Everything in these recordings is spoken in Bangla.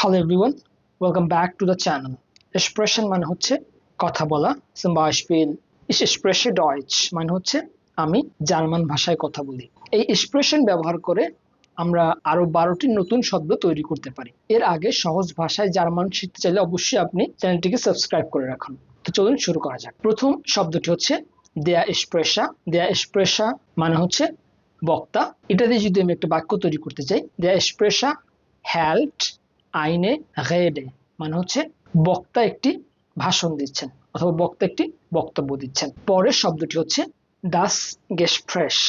Hello everyone, welcome back to the channel. Sprechen মানে হচ্ছে কথা বলা, zum Beispiel ich spreche Deutsch মানে হচ্ছে আমি জার্মান ভাষায় কথা বলি। এই Sprechen ব্যবহার করে আমরা আরো 12টি নতুন শব্দ তৈরি করতে পারি। এর আগে সহজ ভাষায় জার্মান শিখতে চাইলে অবশ্যই আপনি চ্যানেলটিকে সাবস্ক্রাইব করে রাখুন। তো চলুন শুরু করা যাক। প্রথম শব্দটি হচ্ছে der Sprecher। der Sprecher মানে হচ্ছে বক্তা। এটা দিয়ে যদি আমি একটা বাক্য তৈরি করতে চাই, der Sprecher hält eine Rede মানে হচ্ছে বক্তা একটি ভাষণ দিচ্ছেন অথবা বক্তা একটি বক্তব্য দিচ্ছেন। পরের শব্দটি হচ্ছে das Gespräch।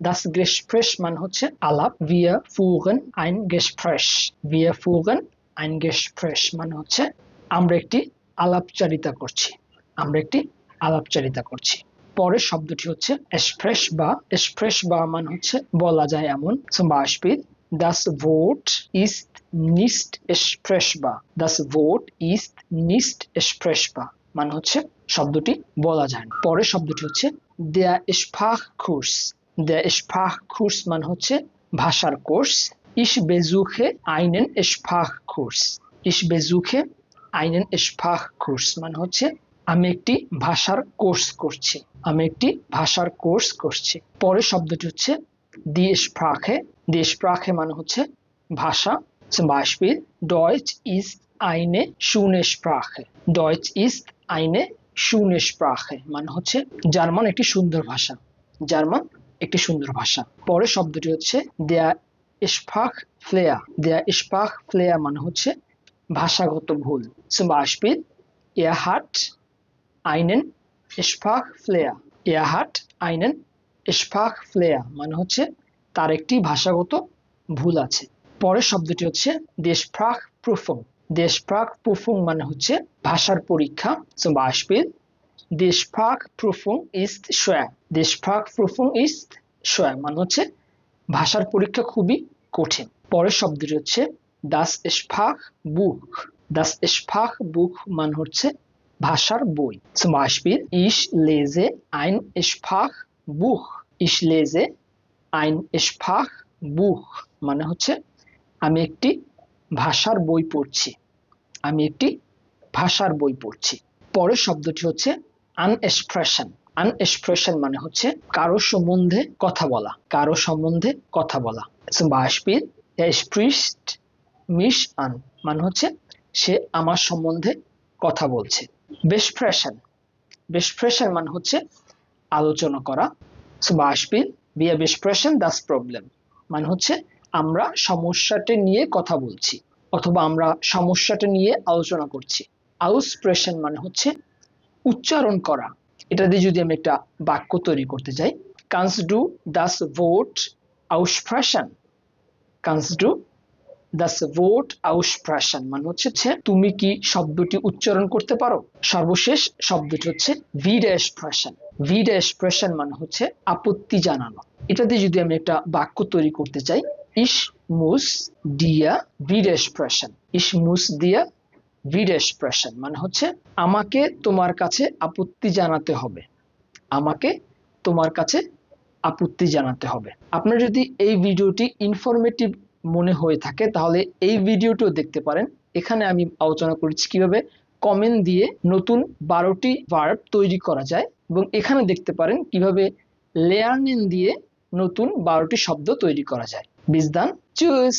das Gespräch মানে হচ্ছে আলাপ। wir führen ein Gespräch। wir führen ein Gespräch মানে হচ্ছে আমরা একটি আলাপচারিতা করছি। আমরা একটি আলাপচারিতা করছি। পরের শব্দটি হচ্ছে Sprech বা Sprech বা মানে হচ্ছে বলা যায় এমন। zum Beispiel das Wort ist nicht sprechbar। das Wort ist nicht sprechbar মানে হচ্ছে শব্দটি বলা যায় না। পরের শব্দটি হচ্ছে der Sprachkurs। der Sprachkurs মানে হচ্ছে ভাষার course. ich besuche einen Sprachkurs। ich besuche einen Sprachkurs মানে হচ্ছে আমি একটি ভাষার কোর্স করছি। আমি একটি ভাষার কোর্স করছি। পরের শব্দটি হচ্ছে die Sprache। die Sprache মানে হচ্ছে ভাষা। zum Beispiel Deutsch ist eine schöne Sprache। Deutsch ist eine schöne Sprache মানে হচ্ছে জার্মান একটি সুন্দর ভাষা। জার্মান একটি সুন্দর ভাষা। পরের শব্দটি হচ্ছে der Sprachfehler। der Sprachfehler মানে হচ্ছে ভাষাগত ভুল। zum Beispiel er hat einen Sprachfehler। er hat einen Sprachfehler মানে হচ্ছে তার একটি ভাষাগত ভুল আছে। পরের শব্দটি হচ্ছে die Sprachprüfung। die Sprachprüfung মানে হচ্ছে ভাষার পরীক্ষা। zum Beispiel die Sprachprüfung ist schwer। die Sprachprüfung ist schwer মানে হচ্ছে ভাষার পরীক্ষা খুবই কঠিন। পরের শব্দটি হচ্ছে das Sprachbuch। das Sprachbuch মানে হচ্ছে ভাষার বই। zum Beispiel ich lese ein Sprachbuch। ich lese ein Sprachbuch মানে হচ্ছে আমি একটি ভাষার বই পড়ছি। আমি একটি ভাষার বই পড়ছি। পরের শব্দটি হচ্ছে ansprechen। ansprechen মানে হচ্ছে কারো সম্বন্ধে কথা বলা। কারো সম্বন্ধে কথা বলা। zum Beispiel er spricht mich an মানে হচ্ছে সে আমার সম্বন্ধে কথা বলছে। besprechen। besprechen মানে হচ্ছে আলোচনা করা। zum Beispiel wir besprechen das Problem মানে হচ্ছে আমরা সমস্যাটি নিয়ে কথা বলছি অথবা আমরা সমস্যাটি নিয়ে আলোচনা করছি। aussprechen মানে হচ্ছে উচ্চারণ করা। এটা দিয়ে যদি আমি একটা বাক্য তৈরি করতে চাই, kannst du das Wort aussprechen। kannst du das Wort aussprechen মানে হচ্ছে তুমি কি শব্দটি উচ্চারণ করতে পারো। সর্বশেষ শব্দটি হচ্ছে widersprechen। widersprechen মানে হচ্ছে আপত্তি জানানো। এটা দিয়ে যদি আমি একটা বাক্য তৈরি করতে চাই, ich muss dir widersprechen। ich muss dir widersprechen মানে হচ্ছে আমাকে তোমার কাছে আপত্তি জানাতে হবে। আমাকে তোমার কাছে আপত্তি জানাতে হবে। আপনার যদি এই ভিডিওটি ইনফরমেটিভ মনে হয়ে থাকে তাহলে এই ভিডিওটিও দেখতে পারেন। এখানে আমি আলোচনা করেছি কিভাবে কমেন্ট দিয়ে নতুন 12টি ভার্ব তৈরি করা যায় এবং এখানে দেখতে পারেন কিভাবে lernen দিয়ে নতুন 12টি শব্দ তৈরি করা যায়। bis dann, tschüss।